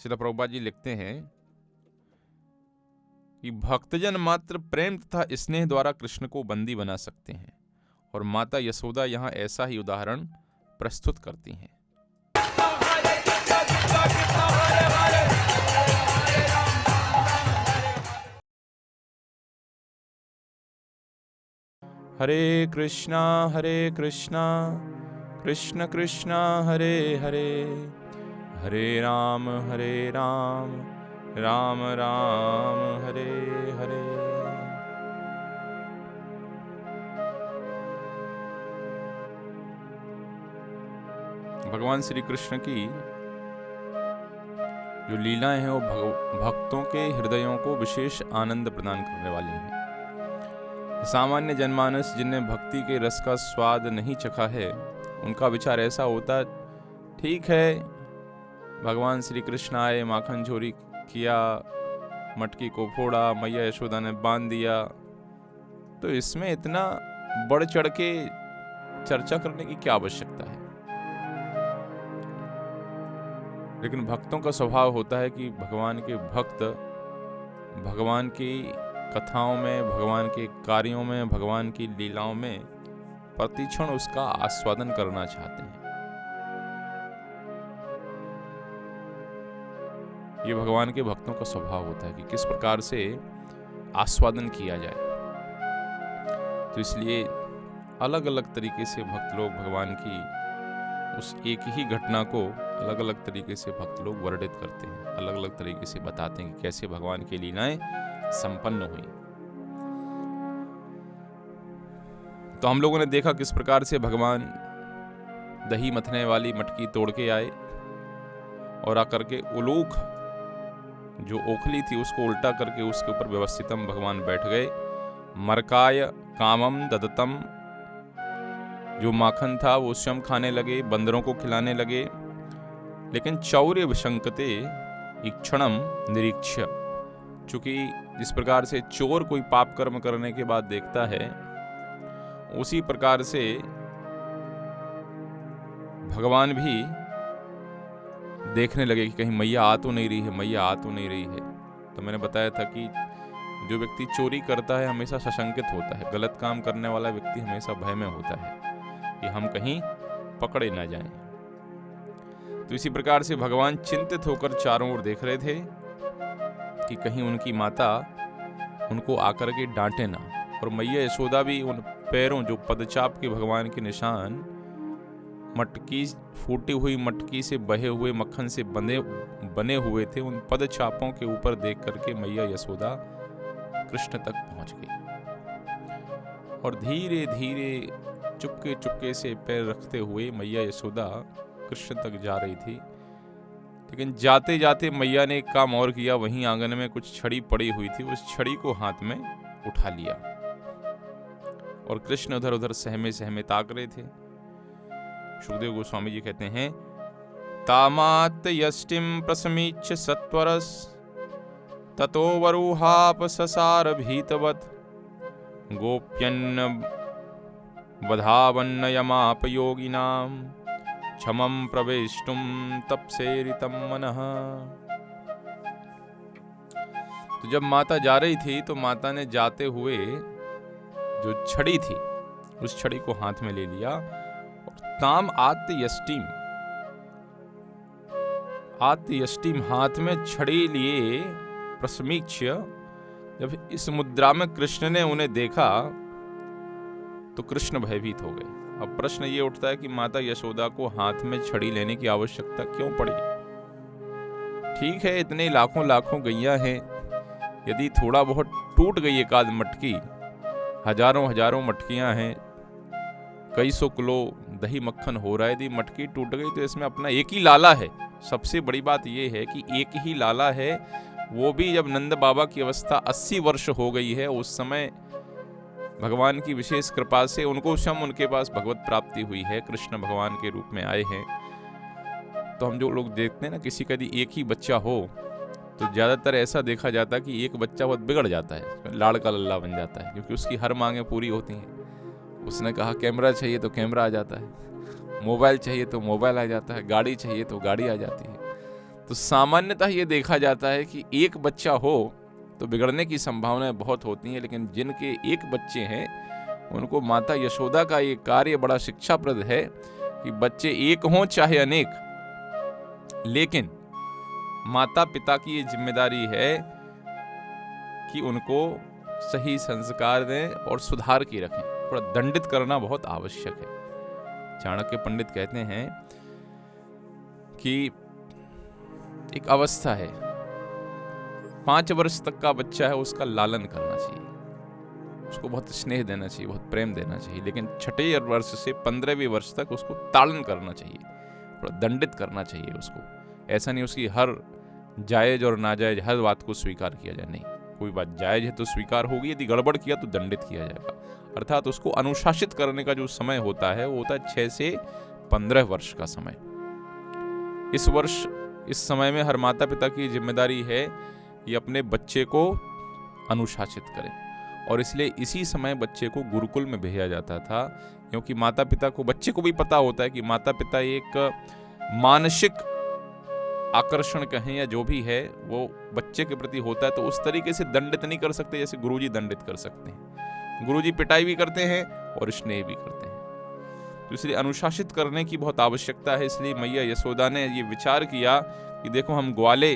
श्रील प्रभुपाद जी लिखते हैं कि भक्तजन मात्र प्रेम तथा स्नेह द्वारा कृष्ण को बंदी बना सकते हैं, और माता यशोदा यहाँ ऐसा ही उदाहरण प्रस्तुत करती हैं। हरे कृष्णा कृष्ण कृष्णा हरे हरे, हरे राम राम राम हरे हरे। भगवान श्री कृष्ण की जो लीलाएं हैं वो भक्तों के हृदयों को विशेष आनंद प्रदान करने वाली हैं। सामान्य जनमानस जिनने भक्ति के रस का स्वाद नहीं चखा है, उनका विचार ऐसा होता, ठीक है भगवान श्री कृष्ण आए, माखन चोरी किया, मटकी को फोड़ा, मैया यशोदा ने बांध दिया, तो इसमें इतना बढ़ चढ़ के चर्चा करने की क्या आवश्यकता है। लेकिन भक्तों का स्वभाव होता है कि भगवान के भक्त भगवान की कथाओं में, भगवान के कार्यों में, भगवान की लीलाओं में प्रतिक्षण उसका आस्वादन करना चाहते हैं। ये भगवान के भक्तों का स्वभाव होता है कि किस प्रकार से आस्वादन किया जाए। तो इसलिए अलग अलग तरीके से भक्त लोग भगवान की उस एक ही घटना को अलग अलग तरीके से भक्त लोग वर्णित करते हैं, अलग अलग तरीके से बताते हैं कि कैसे भगवान की लीलाएं संपन्न हुई। तो हम लोगों ने देखा किस प्रकार से भगवान दही मथने वाली मटकी तोड़ के आए और आकर के उलूख जो ओखली थी उसको उल्टा करके उसके ऊपर व्यवस्थितम भगवान बैठ गए। मरकाय कामम ददतम, जो माखन था वो स्वयं खाने लगे, बंदरों को खिलाने लगे। लेकिन चौर्य विशंकते इक्षणम निरीक्ष्य, चूंकि जिस प्रकार से चोर कोई पाप कर्म करने के बाद देखता है, उसी प्रकार से भगवान भी देखने लगे कि कहीं मैया आ तो नहीं रही है, मैया आ तो नहीं रही है। तो मैंने बताया था कि जो व्यक्ति चोरी करता है हमेशा सशंकित होता है, गलत काम करने वाला व्यक्ति हमेशा भय में होता है कि हम कहीं पकड़े ना जाएं। तो इसी प्रकार से भगवान चिंतित होकर चारों ओर देख रहे थे कि कहीं उनकी माता उनको आकर के डांटे ना। और मैया यशोदा भी उन पैरों, जो पदचाप के भगवान के निशान मटकी, फूटी हुई मटकी से बहे हुए मक्खन से बने हुए थे, उन पदचापों के ऊपर देख करके मैया यशोदा कृष्ण तक पहुंच गई। और धीरे धीरे चुपके चुपके से पैर रखते हुए मैया यशोदा कृष्ण तक जा रही थी। लेकिन जाते जाते मैया ने एक काम और किया, वहीं आंगन में कुछ छड़ी पड़ी हुई थी, उस छड़ी को हाथ में उठा लिया और कृष्ण उधर उधर सहमे सहमे ताक रहे थे। सुखदेव गोस्वामी जी कहते हैं, तामात यष्टिम प्रसमीच्छ सत्वरस ततो वरुहाप ससार भीतवत गोप्यन्न वधावन्न यमाप योगिनाम क्षमं प्रवेष्टुम तपसेरितम मनः। तो जब माता जा रही थी तो माता ने जाते हुए जो छड़ी थी उस छड़ी को हाथ में ले लिया और ताम आत्य यष्टिम हाथ में छड़ी लिए प्रसमीक्ष्य, जब इस मुद्रा में कृष्ण ने उन्हें देखा तो कृष्ण भयभीत हो गए। अब प्रश्न ये उठता है कि माता यशोदा को हाथ में छड़ी लेने की आवश्यकता क्यों पड़ी। ठीक है, इतने लाखों गैया हैं, यदि थोड़ा बहुत टूट गई एकाध मटकी, हजारों मटकियां हैं, कई सौ किलो दही मक्खन हो रहा है, यदि मटकी टूट गई तो इसमें अपना एक ही लाला है। सबसे बड़ी बात यह है कि एक ही लाला है, वो भी जब नंद बाबा की अवस्था 80 वर्ष हो गई है, उस समय भगवान की विशेष कृपा से उनको स्वयं उनके पास भगवत प्राप्ति हुई है, कृष्ण भगवान के रूप में आए हैं। तो हम जो लोग देखते हैं ना, किसी का यदि एक ही बच्चा हो तो ज़्यादातर ऐसा देखा जाता है कि एक बच्चा बहुत बिगड़ जाता है, लाड़ का लल्ला बन जाता है, क्योंकि उसकी हर मांगें पूरी होती हैं। उसने कहा कैमरा चाहिए तो कैमरा आ जाता है, मोबाइल चाहिए तो मोबाइल आ जाता है, गाड़ी चाहिए तो गाड़ी आ जाती है। तो सामान्यतः ये देखा जाता है कि एक बच्चा हो तो बिगड़ने की संभावनाएं बहुत होती हैं, लेकिन जिनके एक बच्चे हैं उनको माता यशोदा का ये कार्य बड़ा शिक्षाप्रद है कि बच्चे एक हों चाहे अनेक, लेकिन माता पिता की ये जिम्मेदारी है कि उनको सही संस्कार दें और सुधार की रखें। थोड़ा दंडित करना बहुत आवश्यक है। चाणक्य पंडित कहते हैं कि एक अवस्था है, 5 वर्ष तक का बच्चा है, उसका लालन करना चाहिए, उसको बहुत स्नेह देना चाहिए, बहुत प्रेम देना चाहिए, लेकिन 6 वर्ष से 15वें वर्ष तक उसको ताड़न करना चाहिए, थोड़ा दंडित करना चाहिए उसको। ऐसा नहीं उसकी हर जायज और नाजायज हर बात को स्वीकार किया जाए, नहीं, कोई बात जायज है तो स्वीकार होगी, यदि गड़बड़ किया तो दंडित किया जाएगा। अर्थात उसको अनुशासित करने का जो समय होता है वो होता है 6 से 15 वर्ष का समय। इस समय में हर माता पिता की जिम्मेदारी है कि अपने बच्चे को अनुशासित करें, और इसलिए इसी समय बच्चे को गुरुकुल में भेजा जाता था, क्योंकि माता पिता को, बच्चे को भी पता होता है कि माता पिता एक मानसिक आकर्षण कहें या जो भी है वो बच्चे के प्रति होता है, तो उस तरीके से दंडित नहीं कर सकते जैसे गुरुजी दंडित कर सकते हैं। गुरुजी पिटाई भी करते हैं और स्नेह भी करते हैं, तो इसलिए अनुशासित करने की बहुत आवश्यकता है। इसलिए मैया यशोदा ने ये विचार किया कि देखो हम ग्वाले,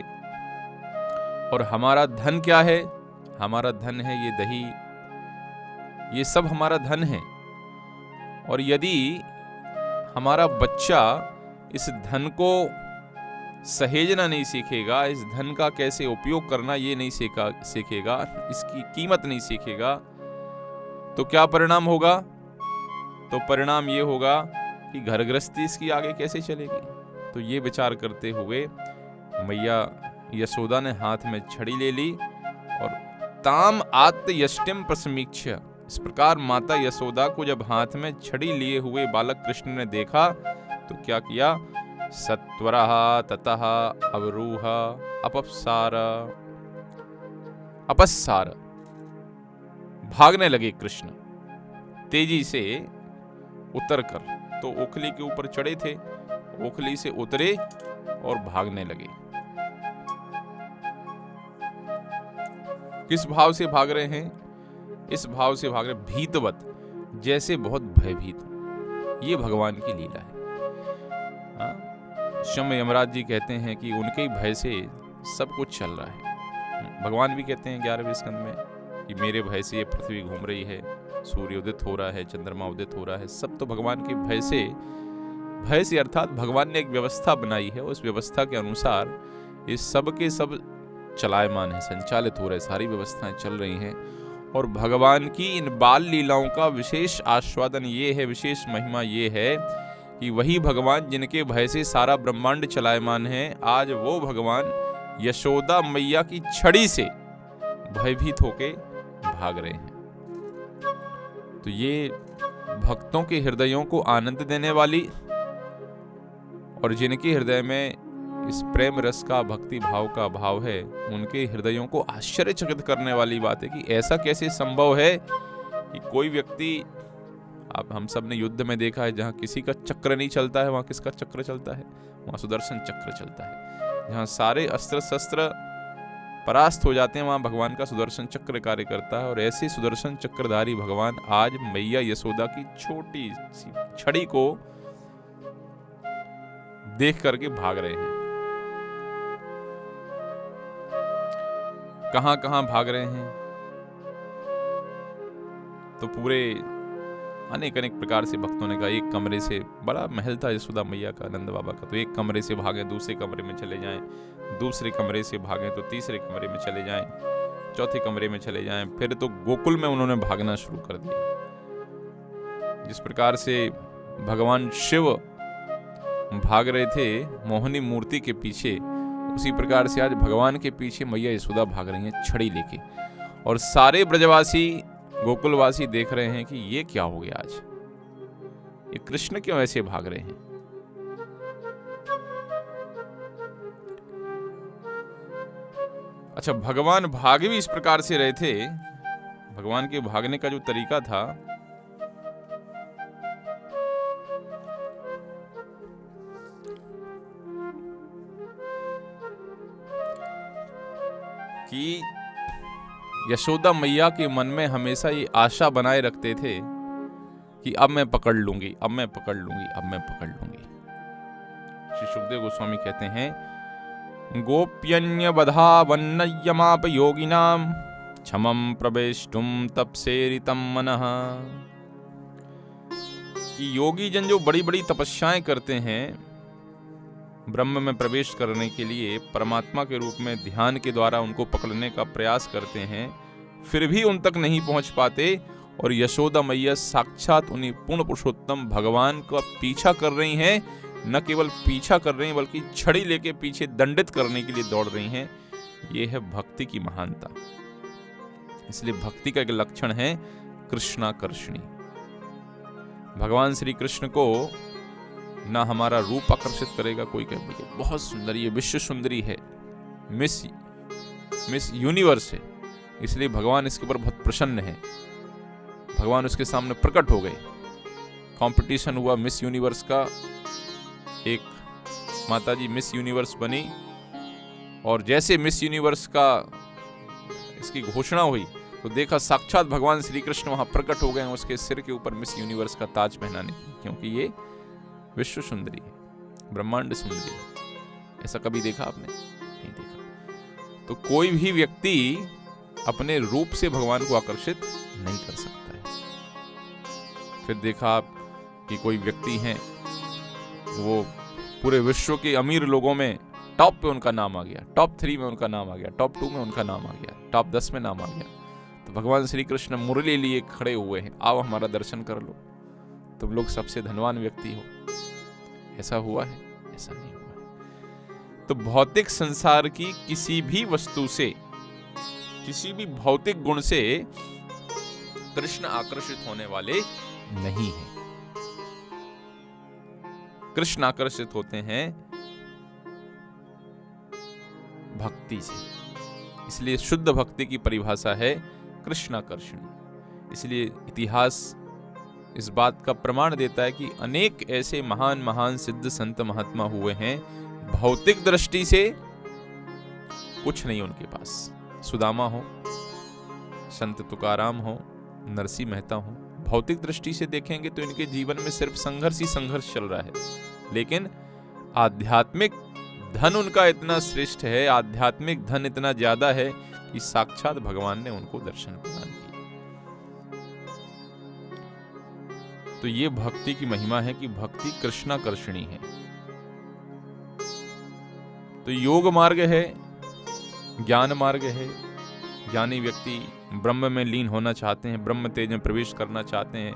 और हमारा धन क्या है, हमारा धन है ये दही, ये सब हमारा धन है, और यदि हमारा बच्चा इस धन को सहेजना नहीं सीखेगा, इस धन का कैसे उपयोग करना ये नहीं सीखेगा, इसकी कीमत नहीं सीखेगा, तो क्या परिणाम होगा? तो परिणाम ये होगा कि घर गृहस्थी इसकी आगे कैसे चलेगी। तो ये विचार करते हुए मैया यशोदा ने हाथ में छड़ी ले ली और ताम आत्त यष्टिम प्रसमीक्ष, इस प्रकार माता यशोदा को जब हाथ में छड़ी लिए हुए बालक कृष्ण ने देखा तो क्या किया? सत्वरः ततः अवरूह अपस्सार, भागने लगे कृष्ण तेजी से उतरकर। तो ओखली के ऊपर चढ़े थे, ओखली से उतरे और भागने लगे। किस भाव से भाग रहे हैं? इस भाव से भाग रहे भीतवत, जैसे बहुत भयभीत हो। ये भगवान की लीला है। शम यमराज जी कहते हैं कि उनके ही भय से सब कुछ चल रहा है। भगवान भी कहते हैं 11वें स्कंद में कि मेरे भय से ये पृथ्वी घूम रही है, सूर्य उदित हो रहा है, चंद्रमा उदित हो रहा है, सब तो भगवान के भय से अर्थात भगवान ने एक व्यवस्था बनाई है, उस व्यवस्था के अनुसार ये सब के सब चलायमान है, संचालित हो रहे, सारी व्यवस्थाएं चल रही हैं। और भगवान की इन बाल लीलाओं का विशेष आस्वादन ये है, विशेष महिमा ये है कि वही भगवान जिनके भय से सारा ब्रह्मांड चलायमान है, आज वो भगवान यशोदा मैया की छड़ी से भयभीत होके भाग रहे हैं। तो ये भक्तों के हृदयों को आनंद देने वाली और जिनके हृदय में इस प्रेम रस का, भक्ति भाव का भाव है, उनके हृदयों को आश्चर्यचकित करने वाली बात है कि ऐसा कैसे संभव है कि कोई व्यक्ति, आप हम सब ने युद्ध में देखा है, जहाँ किसी का चक्र नहीं चलता है वहाँ किसका चक्र चलता है? वहाँ सुदर्शन चक्र चलता है। जहाँ सारे अस्त्र शस्त्र परास्त हो जाते हैं वहाँ भगवान का सुदर्शन चक्र कार्य करता है। और ऐसे सुदर्शन चक्रधारी भगवान आज मैया यशोदा की छोटी सी छड़ी को देख करके भाग रहे हैं। कहां कहां भाग रहे हैं? तो पूरे अनेक अनेक प्रकार से भक्तों ने कहा, एक कमरे से, बड़ा महल था यशोदा मैया का, नंद बाबा का, तो एक कमरे से भागे दूसरे कमरे में चले जाएं, दूसरे कमरे से भागे तो तीसरे कमरे में चले जाएं, चौथे कमरे में चले जाएं, फिर तो गोकुल में उन्होंने भागना शुरू कर दिया। जिस प्रकार से भगवान शिव भाग रहे थे मोहिनी मूर्ति के पीछे, उसी प्रकार से आज भगवान के पीछे मैया यशोदा भाग रही हैं छड़ी लेके। और सारे ब्रजवासी, गोकुलवासी देख रहे हैं कि ये क्या हो गया, आज ये कृष्ण क्यों ऐसे भाग रहे हैं। अच्छा, भगवान भाग भी इस प्रकार से रहे थे। भगवान के भागने का जो तरीका था, कि यशोदा मैया के मन में हमेशा ये आशा बनाए रखते थे कि अब मैं पकड़ लूंगी, अब मैं पकड़ लूंगी, अब मैं पकड़ लूंगी। श्री सुखदेव गोस्वामी कहते हैं, गोप्यन्य बधा वन्नयमाप योगिनाम क्षमं प्रवेष्टुम तपसेरितम मनः। कि योगी जन जो बड़ी बड़ी तपस्याएं करते हैं ब्रह्म में प्रवेश करने के लिए, परमात्मा के रूप में ध्यान के द्वारा उनको पकड़ने का प्रयास करते हैं, फिर भी उन तक नहीं पहुंच पाते। और यशोदा मैया साक्षात उन्हीं पूर्ण पुरुषोत्तम भगवान का पीछा कर रही हैं। न केवल पीछा कर रही हैं बल्कि छड़ी लेके पीछे दंडित करने के लिए दौड़ रही हैं। ये है भक्ति की महानता। इसलिए भक्ति का एक लक्षण है कृष्णाकर्षणी। भगवान श्री कृष्ण को ना हमारा रूप आकर्षित करेगा, कोई कहे बहुत सुंदर, ये विश्व सुंदरी है, मिस यूनिवर्स है, इसलिए भगवान इसके ऊपर बहुत प्रसन्न है। भगवान उसके सामने प्रकट हो गए। कंपटीशन हुआ मिस यूनिवर्स का, एक माताजी मिस यूनिवर्स बनी और जैसे मिस यूनिवर्स का इसकी घोषणा हुई तो देखा साक्षात भगवान श्री कृष्ण वहां प्रकट हो गए उसके सिर के ऊपर मिस यूनिवर्स का ताज पहनाने के लिए, क्योंकि ये विश्व सुंदरी है, ब्रह्मांड सुंदरी है। ऐसा कभी देखा आपने? नहीं देखा। तो कोई भी व्यक्ति अपने रूप से भगवान को आकर्षित नहीं कर सकता है। फिर देखा आप कि कोई व्यक्ति हैं, वो पूरे विश्व के अमीर लोगों में टॉप पे उनका नाम आ गया, टॉप 3 में उनका नाम आ गया, टॉप 2 में उनका नाम आ गया, टॉप 10 में नाम आ गया, तो भगवान श्री कृष्ण मुरली लिए खड़े हुए हैं, आओ हमारा दर्शन कर लो, तुम लोग सबसे धनवान व्यक्ति हो। ऐसा हुआ है? ऐसा नहीं हुआ है। तो भौतिक संसार की किसी भी वस्तु से, किसी भी भौतिक गुण से कृष्ण आकर्षित होने वाले नहीं है। कृष्ण आकर्षित होते हैं भक्ति से। इसलिए शुद्ध भक्ति की परिभाषा है कृष्णाकर्षण। इसलिए इतिहास इस बात का प्रमाण देता है कि अनेक ऐसे महान महान सिद्ध संत महात्मा हुए हैं, भौतिक दृष्टि से कुछ नहीं उनके पास। सुदामा हो, संत तुकाराम हो, नरसिंह मेहता हो, भौतिक दृष्टि से देखेंगे तो इनके जीवन में सिर्फ संघर्ष ही संघर्ष चल रहा है। लेकिन आध्यात्मिक धन उनका इतना श्रेष्ठ है, आध्यात्मिक धन इतना ज्यादा है कि साक्षात भगवान ने उनको दर्शन प्रदान किया। तो ये भक्ति की महिमा है कि भक्ति कृष्णाकर्षणी है। तो योग मार्ग है, ज्ञान मार्ग है। ज्ञानी व्यक्ति ब्रह्म में लीन होना चाहते हैं, ब्रह्म तेज में प्रवेश करना चाहते हैं।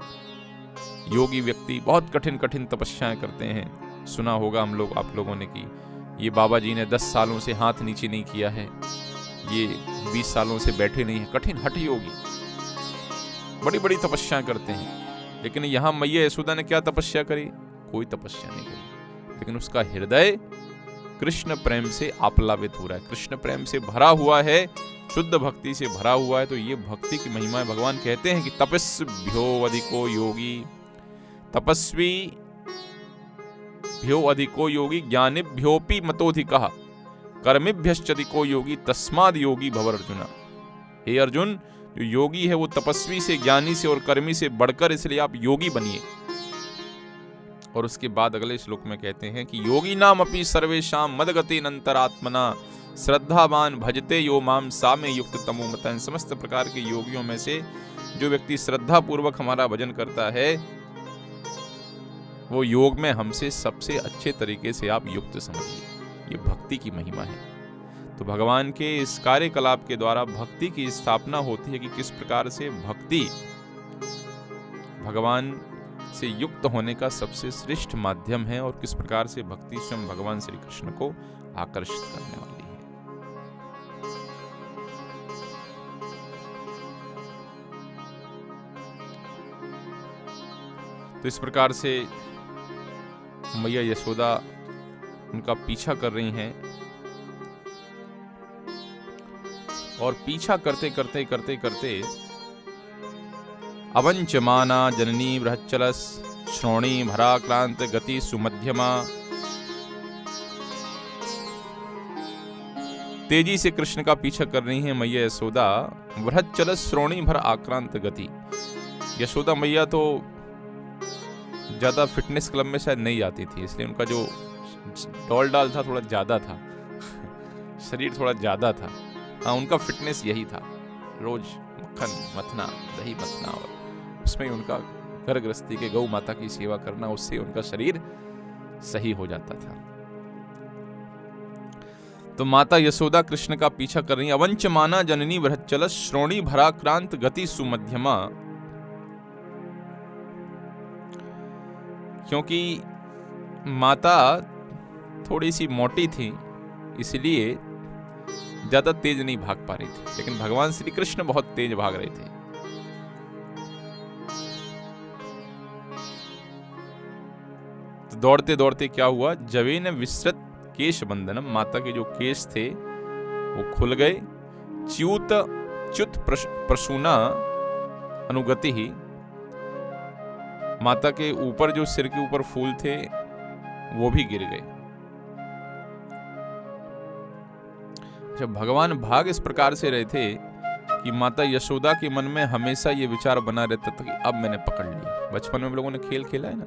योगी व्यक्ति बहुत कठिन कठिन तपस्याएं करते हैं। सुना होगा आप लोगों ने कि ये बाबा जी ने 10 सालों से हाथ नीचे नहीं किया है, ये 20 सालों से बैठे नहीं है। कठिन हठ योगी बड़ी बड़ी तपस्याएं करते हैं। लेकिन यहाँ मैया यशोदा ने क्या तपस्या करी? कोई तपस्या नहीं करी, लेकिन उसका हृदय कृष्ण प्रेम से आप्लावित हो रहा है, कृष्ण प्रेम से भरा हुआ है, शुद्ध भक्ति से भरा हुआ है। तो ये भक्ति की महिमा है। भगवान कहते हैं कि तपस्भ्यो अधिको योगी, तपस्वी भ्यो अधिको योगी, ज्ञानिभ्योपि मतोधिकः, कर्मिभ्यश्चधिको योगी, तस्माद् योगी भव अर्जुन। हे अर्जुन, जो योगी है वो तपस्वी से, ज्ञानी से और कर्मी से बढ़कर, इसलिए आप योगी बनिए। और उसके बाद अगले श्लोक में कहते हैं कि योगी नाम अपि सर्वेषां मदगतेन अंतरात्मना श्रद्धावान भजते यो माम सा में युक्त तमो मतः। समस्त प्रकार के योगियों में से जो व्यक्ति श्रद्धा पूर्वक हमारा भजन करता है, वो योग में हमसे सबसे अच्छे तरीके से आप युक्त समझिए। ये भक्ति की महिमा है। तो भगवान के इस कार्यकलाप के द्वारा भक्ति की स्थापना होती है कि किस प्रकार से भक्ति भगवान से युक्त होने का सबसे श्रेष्ठ माध्यम है और किस प्रकार से भक्ति स्वयं भगवान श्री कृष्ण को आकर्षित करने वाली है। तो इस प्रकार से मैया यशोदा उनका पीछा कर रही हैं और पीछा करते करते करते करते अवंचमाना जननी बृहच्चलस श्रोणी भराक्रांत गति सुमध्यमा। तेजी से कृष्ण का पीछा कर रही हैं मैया यशोदा। वृहत चल श्रोणी भर आक्रांत गति। यशोदा मैया तो ज्यादा फिटनेस क्लब में शायद नहीं जाती थी, इसलिए उनका जो डॉल डाल था थोड़ा ज्यादा था शरीर थोड़ा ज्यादा था। हाँ, उनका फिटनेस यही था, रोज मक्खन मथना, दही मथना, और उसमें उनका घर गृहस्थी के गौ माता की सेवा करना, उससे उनका शरीर सही हो जाता था। तो माता यशोदा कृष्ण का पीछा कर रही। अवंच माना जननी वृहच्चल श्रोणी भराक्रांत गति सुमध्यमा। क्योंकि माता थोड़ी सी मोटी थी, इसलिए ज्यादा तेज नहीं भाग पा रही थी, लेकिन भगवान श्री कृष्ण बहुत तेज भाग रहे थे। तो दौड़ते दौड़ते क्या हुआ, जवेन विस्तृत केश बंधनम, माता के जो केश थे वो खुल गए। च्युत प्रसूना अनुगति ही, माता के ऊपर जो सिर के ऊपर फूल थे वो भी गिर गए। जब भगवान भाग इस प्रकार से रहे थे कि माता यशोदा के मन में हमेशा ये विचार बना रहता था कि अब मैंने पकड़ लिया। बचपन में हम लोगों ने खेल खेला है ना,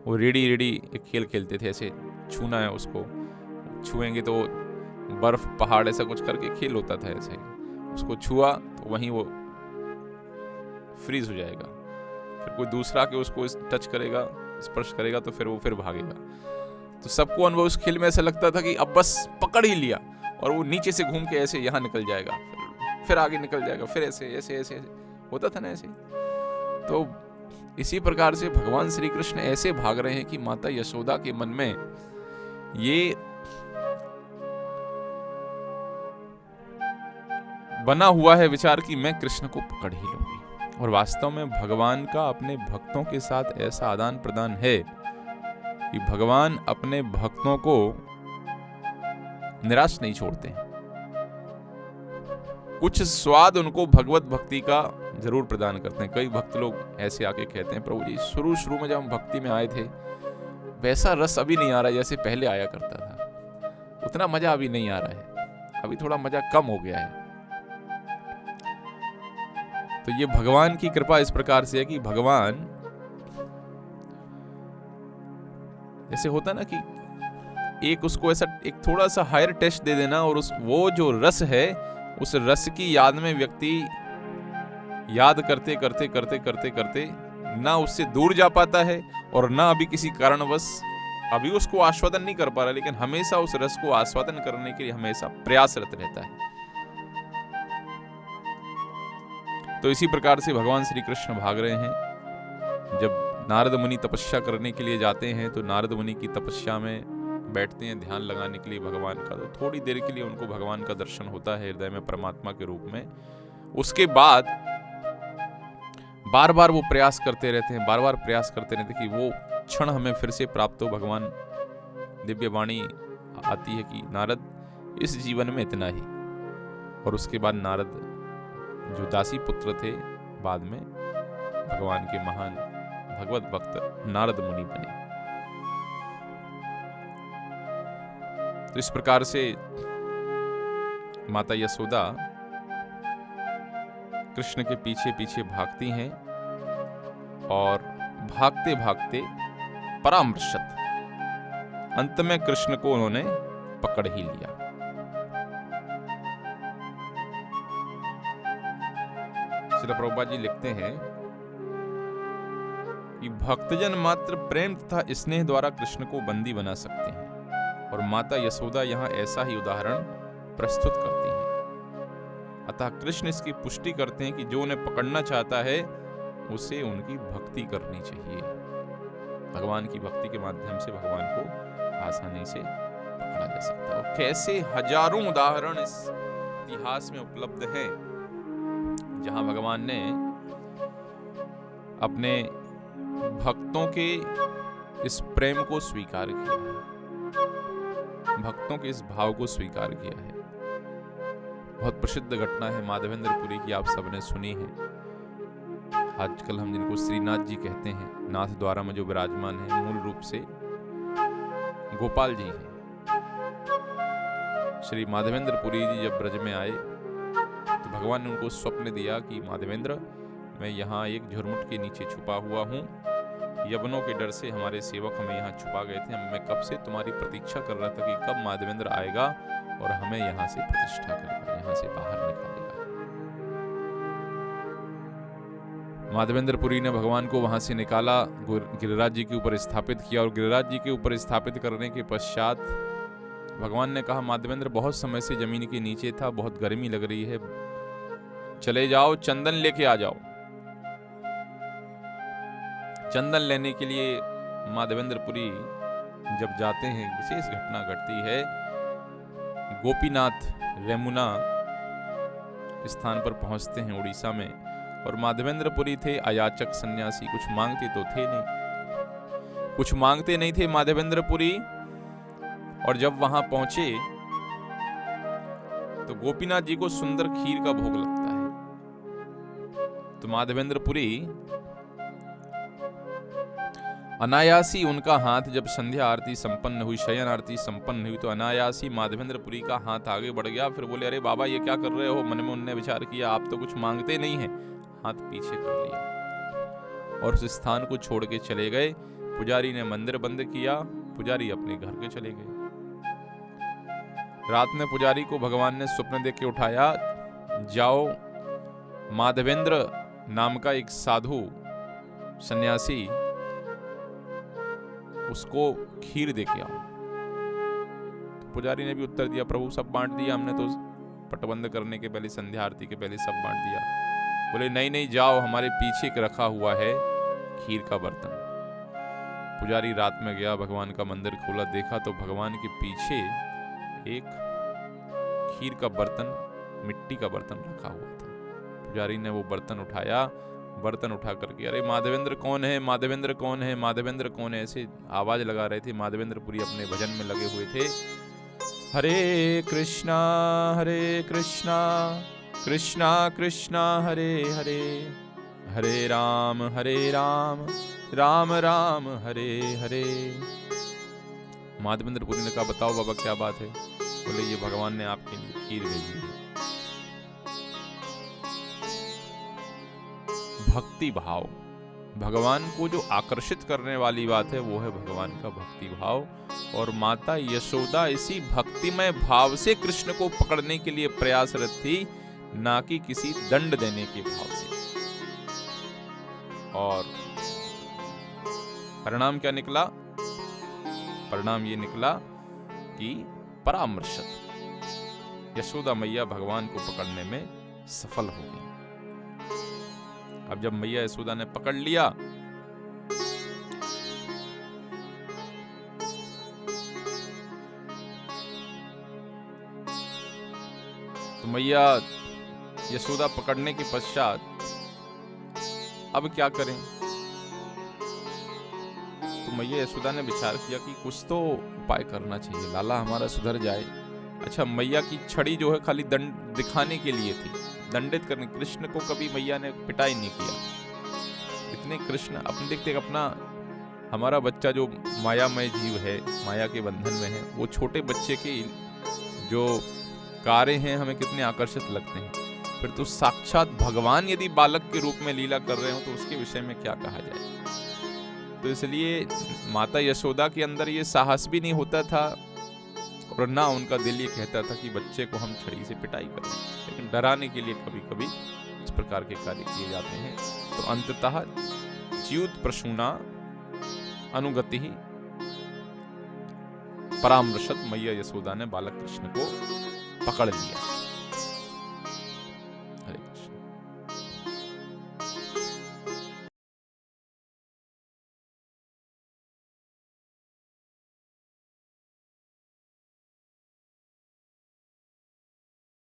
वो रेडी एक खेल खेलते थे, ऐसे छूना है उसको, छुएंगे तो बर्फ पहाड़ ऐसा कुछ करके खेल होता था। ऐसे उसको छुआ तो वहीं वो फ्रीज हो जाएगा, फिर कोई दूसरा के उसको टच करेगा, स्पर्श करेगा तो फिर वो फिर भागेगा। तो सबको अनुभव उस खेल में ऐसा लगता था कि अब बस पकड़ ही लिया, और वो नीचे से घूम के ऐसे यहाँ निकल जाएगा, फिर आगे निकल जाएगा, फिर ऐसे ऐसे ऐसे होता था ना ऐसे। तो इसी प्रकार से भगवान श्री कृष्ण ऐसे भाग रहे हैं कि माता यशोदा के मन में ये बना हुआ है विचार कि मैं कृष्ण को पकड़ ही लूंगी। और वास्तव में भगवान का अपने भक्तों के साथ ऐसा आदान प्रदान है कि भगवान अपने भक्तों को निराश नहीं छोड़ते हैं। कुछ स्वाद उनको भगवत भक्ति का जरूर प्रदान करते हैं। कई भक्त लोग ऐसे आके कहते हैं, प्रभु जी शुरू में जब हम भक्ति में आए थे वैसा रस अभी नहीं आ रहा जैसे पहले आया करता था, उतना मजा अभी नहीं आ रहा है, अभी थोड़ा मजा कम हो गया है। तो ये भगवान की कृपा इस प्रकार से है कि भगवान ऐसे होता ना कि एक उसको ऐसा एक थोड़ा सा हायर टेस्ट दे देना, और वो जो रस है उस रस की याद में व्यक्ति याद करते करते करते करते करते ना उससे दूर जा पाता है, और ना अभी किसी कारणवश अभी उसको आस्वादन नहीं कर पा रहा, लेकिन हमेशा उस रस को आस्वादन करने के लिए हमेशा प्रयासरत रहता है। तो इसी प्रकार से भगवान श्री कृष्ण भाग रहे हैं। जब नारद मुनि तपस्या करने के लिए जाते हैं तो नारद मुनि की तपस्या में बैठते हैं ध्यान लगाने के लिए भगवान का, तो थोड़ी देर के लिए उनको भगवान का दर्शन होता है हृदय में परमात्मा के रूप में। उसके बाद बार बार वो प्रयास करते रहते हैं, बार बार प्रयास करते रहते हैं कि वो क्षण हमें फिर से प्राप्त हो। भगवान दिव्य वाणी आती है कि नारद इस जीवन में इतना ही। और उसके बाद नारद जो दासी पुत्र थे बाद में भगवान के महान भगवत भक्त नारद मुनि बने। तो इस प्रकार से माता यशोदा कृष्ण के पीछे पीछे भागती हैं, और भागते भागते परामर्शत अंत में कृष्ण को उन्होंने पकड़ ही लिया। श्रील प्रभुपाद जी लिखते हैं कि भक्तजन मात्र प्रेम तथा स्नेह द्वारा कृष्ण को बंदी बना सकते हैं, और माता यशोदा यहाँ ऐसा ही उदाहरण प्रस्तुत करती हैं। अतः कृष्ण इसकी पुष्टि करते हैं कि जो उन्हें पकड़ना चाहता है उसे उनकी भक्ति करनी चाहिए। भगवान की भक्ति के माध्यम से भगवान को आसानी से पकड़ा जा सकता है। और कैसे हजारों उदाहरण इस इतिहास में उपलब्ध हैं जहां भगवान ने अपने भक्तों के इस प्रेम को स्वीकार किया है, भक्तों के इस भाव को स्वीकार किया है। बहुत प्रसिद्ध घटना है माधवेंद्रपुरी की, आप सबने सुनी है। आजकल हम जिनको श्रीनाथ जी कहते हैं, नाथ द्वारा में जो विराजमान है, मूल रूप से गोपाल जी हैं। श्री माधवेंद्रपुरी जी जब ब्रज में आए तो भगवान ने उनको स्वप्न दिया कि माधवेंद्र, मैं यहाँ एक झुरमुट के नीचे छुपा हुआ हूँ। यवनों के डर से हमारे सेवक हमें यहाँ छुपा गए थे। मैं कब से तुम्हारी प्रतीक्षा कर रहा था कि कब माधवेंद्र आएगा और हमें यहाँ से प्रतिष्ठा करेगा, यहाँ से बाहर निकालेगा। माधवेंद्रपुरी ने भगवान को वहां से निकाला, गिरिराज जी के ऊपर स्थापित किया, और गिरिराज जी के ऊपर स्थापित करने के पश्चात भगवान ने कहा, माधवेंद्र बहुत समय से जमीन के नीचे था, बहुत गर्मी लग रही है, चले जाओ चंदन लेके आ जाओ। चंदन लेने के लिए माधवेंद्रपुरी जब जाते हैं, विशेष घटना घटती है। गोपीनाथ रेमुना स्थान पर पहुंचते हैं उड़ीसा में, और माधवेंद्रपुरी थे अयाचक सन्यासी, कुछ मांगते तो थे नहीं, कुछ मांगते नहीं थे माधवेंद्रपुरी। और जब वहां पहुंचे तो गोपीनाथ जी को सुंदर खीर का भोग लगता है। तो माधवेंद्रपुरी अनायासी उनका हाथ, जब संध्या आरती संपन्न हुई, शयन आरती संपन्न हुई, तो अनायासी माधवेंद्रपुरी का हाथ आगे बढ़ गया। फिर बोले, अरे बाबा ये क्या कर रहे हो? मन में उनने विचार किया, आप तो कुछ मांगते नहीं हैं। हाथ पीछे कर लिया और उस स्थान को छोड़ के चले गए। पुजारी ने मंदिर बंद किया, पुजारी अपने घर के चले गए। रात में पुजारी को भगवान ने स्वप्न देख के उठाया, जाओ माधवेंद्र नाम का एक साधु सन्यासी, उसको खीर दे के आओ। तो पुजारी ने भी उत्तर दिया, प्रभु सब बांट दिया हमने तो, पटबंद करने के पहले, संध्या आरती के पहले सब बांट दिया। बोले नहीं नहीं, जाओ, हमारे पीछे एक रखा हुआ है खीर का बर्तन। पुजारी रात में गया, भगवान का मंदिर खोला, देखा तो भगवान के पीछे एक खीर का बर्तन, मिट्टी का बर्तन रखा हुआ था। पुजारी ने वो बर्तन उठाया, बर्तन उठा करके, अरे माधवेंद्र कौन है, माधवेंद्र कौन है, माधवेंद्र कौन है, ऐसे आवाज लगा रहे थे। माधवेंद्रपुरी अपने भजन में लगे हुए थे। हरे कृष्णा कृष्णा कृष्णा हरे हरे, हरे राम राम राम हरे हरे। माधवेंद्रपुरी ने कहा, बताओ बाबा क्या बात है? बोले, ये भगवान ने आपके लिए खीर भेजी है। भक्ति भाव, भगवान को जो आकर्षित करने वाली बात है वो है भगवान का भक्ति भाव। और माता यशोदा इसी भक्तिमय भाव से कृष्ण को पकड़ने के लिए प्रयासरत थी, ना कि किसी दंड देने के भाव से। और परिणाम क्या निकला? परिणाम ये निकला कि परामर्शत यशोदा मैया भगवान को पकड़ने में सफल हो गई। अब जब मैया यशोदा ने पकड़ लिया तो मैया यशोदा पकड़ने के पश्चात अब क्या करें? तो मैया यशोदा ने विचार किया कि कुछ तो उपाय करना चाहिए, लाला हमारा सुधर जाए। अच्छा, मैया की छड़ी जो है खाली दंड दिखाने के लिए थी, दंडित करने। कृष्ण को कभी मैया ने पिटाई नहीं किया। इतने कृष्ण अपने देखते अपना, हमारा बच्चा जो मायामय जीव है, माया के बंधन में है, वो छोटे बच्चे के जो कार्य हैं हमें कितने आकर्षित लगते हैं। फिर तो साक्षात भगवान यदि बालक के रूप में लीला कर रहे हो तो उसके विषय में क्या कहा जाए। तो इसलिए माता यशोदा के अंदर ये साहस भी नहीं होता था और ना उनका दिल ये कहता था कि बच्चे को हम छड़ी से पिटाई करें, लेकिन डराने के लिए कभी कभी इस प्रकार के कार्य किए जाते हैं। तो अंततः च्युत प्रसूना अनुगति ही परामर्शत मैया यशोदा ने बालक कृष्ण को पकड़ लिया।